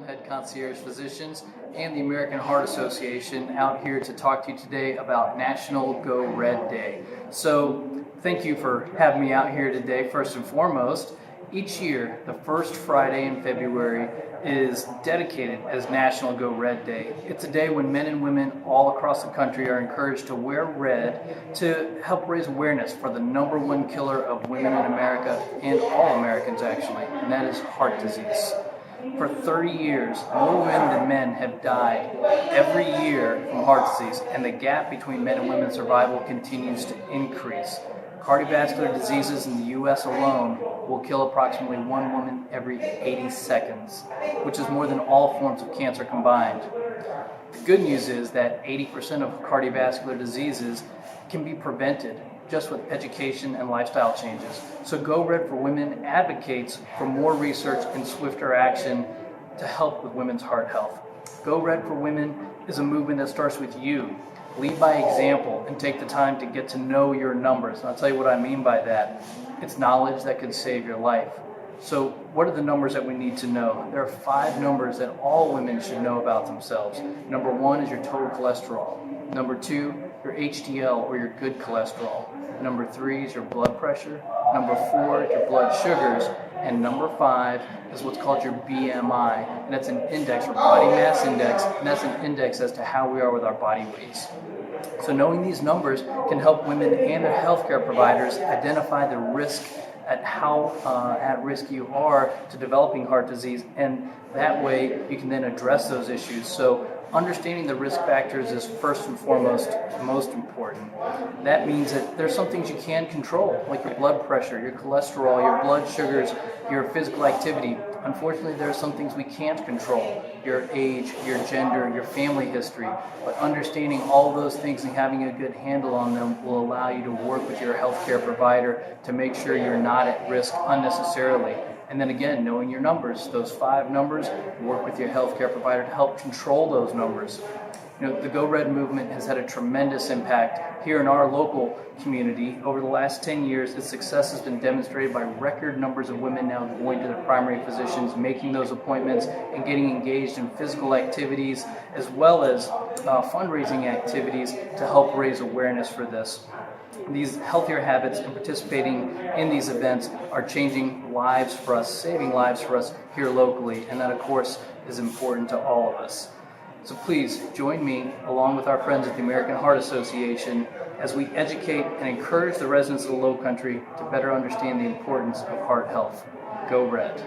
Head Concierge Physicians and the American Heart Association out here to talk to you today about National Go Red Day. So thank you for having me out here today. First and foremost, each year the first Friday in February is dedicated as National Go Red Day. It's a day when men and women all across the country are encouraged to wear red to help raise awareness for the #1 killer of women in America and all Americans actually, and that is heart disease. For 30 years, more women than men have died every year from heart disease, and the gap between men and women's survival continues to increase. Cardiovascular diseases in the U.S. alone will kill approximately one woman every 80 seconds, which is more than all forms of cancer combined. The good news is that 80% of cardiovascular diseases can be prevented just with education and lifestyle changes. So Go Red for Women advocates for more research and swifter action to help with women's heart health. Go Red for Women is a movement that starts with you. Lead by example and take the time to get to know your numbers. And I'll tell you what I mean by that. It's knowledge that could save your life. So what are the numbers that we need to know? There are 5 numbers that all women should know about themselves. Number 1 is your total cholesterol. Number 2, your HDL or your good cholesterol. Number 3 is your blood pressure. Number 4 is your blood sugars. And number 5 is what's called your BMI. And that's an index, or body mass index, and that's an index as to how we are with our body weights. So knowing these numbers can help women and their healthcare providers identify the risk at how at risk you are to developing heart disease, and that way you can then address those issues. So understanding the risk factors is first and foremost most important. That means that there's some things you can control, like your blood pressure, your cholesterol, your blood sugars, your physical activity. Unfortunately, there are some things we can't control, your age, your gender, your family history. But understanding all those things and having a good handle on them will allow you to work with your healthcare provider to make sure you're not at risk unnecessarily. And then again, knowing your numbers, those 5 numbers, work with your healthcare provider to help control those numbers. You know, the Go Red movement has had a tremendous impact here in our local community. Over the last 10 years, its success has been demonstrated by record numbers of women now going to their primary physicians, making those appointments, and getting engaged in physical activities as well as fundraising activities to help raise awareness for this. These healthier habits and participating in these events are changing lives for us, saving lives for us here locally, and that of course is important to all of us. So please join me along with our friends at the American Heart Association as we educate and encourage the residents of the Low Country to better understand the importance of heart health. Go Red.